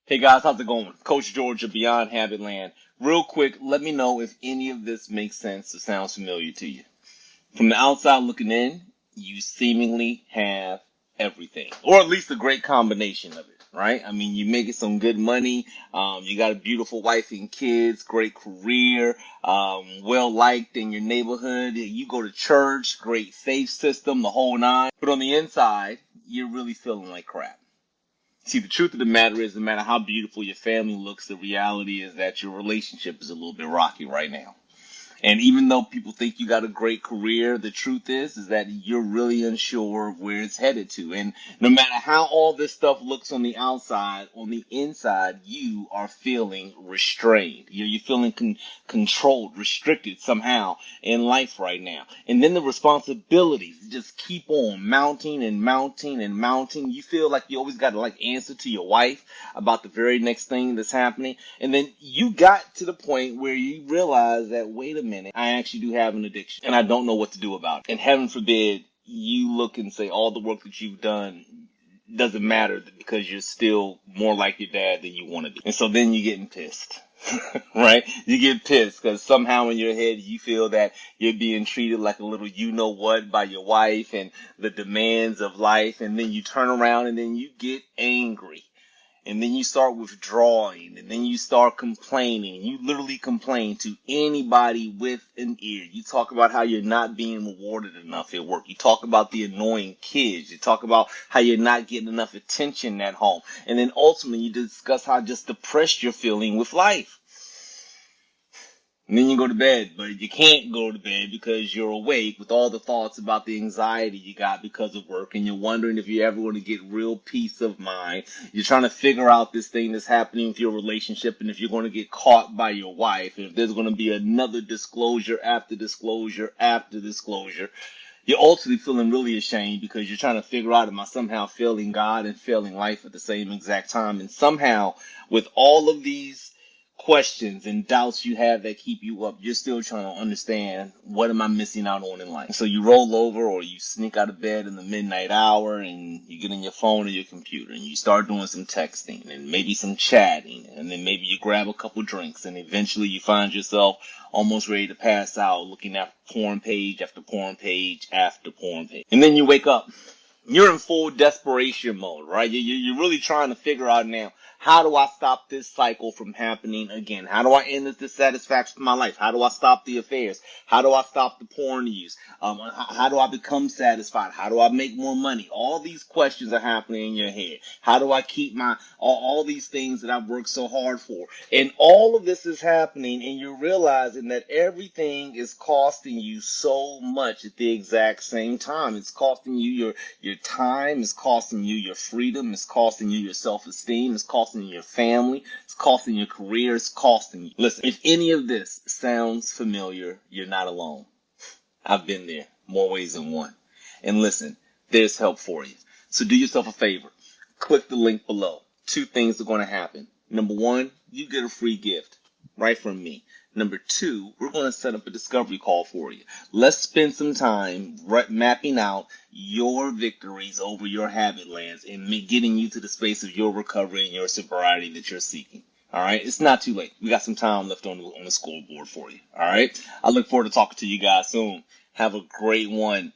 Hey guys, how's it going? Coach George of Beyond Habit Land. Real quick, let me know if any of this makes sense or sounds familiar to you. From the outside looking in, you seemingly have everything, or at least a great combination of it, right? I mean, you're making some good money. You got a beautiful wife and kids, great career, well liked in your neighborhood. You go to church, great faith system, the whole nine. But on the inside, you're really feeling like crap. See, the truth of the matter is, no matter how beautiful your family looks, the reality is that your relationship is a little bit rocky right now. And even though people think you got a great career, the truth is that you're really unsure of where it's headed to. And no matter how all this stuff looks on the outside, on the inside, you are feeling restrained. You're feeling controlled, restricted somehow in life right now. And then the responsibilities just keep on mounting and mounting and mounting. You feel like you always got to answer to your wife about the very next thing that's happening. And then you got to the point where you realize that, wait a minute, I actually do have an addiction and I don't know what to do about it. And heaven forbid you look and say all the work that you've done doesn't matter because you're still more like your dad than you want to be. And so then you're getting pissed. Right? You get pissed because somehow in your head you feel that you're being treated like a little you-know-what by your wife and the demands of life. And then you turn around and then you get angry. And then you start withdrawing, and then you start complaining. You literally complain to anybody with an ear. You talk about how you're not being rewarded enough at work. You talk about the annoying kids. You talk about how you're not getting enough attention at home. And then ultimately you discuss how just depressed you're feeling with life. And then you go to bed, but you can't go to bed because you're awake with all the thoughts about the anxiety you got because of work, and you're wondering if you're ever going to get real peace of mind. You're trying to figure out this thing that's happening with your relationship, and if you're going to get caught by your wife, and if there's going to be another disclosure after disclosure after disclosure. You're ultimately feeling really ashamed because you're trying to figure out, am I somehow failing God and failing life at the same exact time? And somehow, with all of these questions and doubts you have that keep you up, you're still trying to understand, what am I missing out on in life? So you roll over or you sneak out of bed in the midnight hour and you get on your phone or your computer and you start doing some texting and maybe some chatting, and then maybe you grab a couple drinks, and eventually you find yourself almost ready to pass out looking at porn page after porn page after porn page. And then you wake up. You're in full desperation mode, right? You're really trying to figure out now, how do I stop this cycle from happening again? How do I end this dissatisfaction in my life? How do I stop the affairs? How do I stop the porn use? How do I become satisfied? How do I make more money? All these questions are happening in your head. How do I keep my all these things that I've worked so hard for? And all of this is happening, and you're realizing that everything is costing you so much at the exact same time. It's costing you your time, it's costing you your freedom, it's costing you your self-esteem, it's costing you your family, it's costing your career, it's costing you. Listen, if any of this sounds familiar, you're not alone. I've been there more ways than one. And listen, there's help for you. So do yourself a favor. Click the link below. Two things are going to happen. Number one, you get a free gift right from me. Number two, we're going to set up a discovery call for you. Let's spend some time mapping out your victories over your habit lands and getting you to the space of your recovery and your sobriety that you're seeking. All right, it's not too late. We got some time left on the scoreboard for you. All right, I look forward to talking to you guys soon. Have a great one.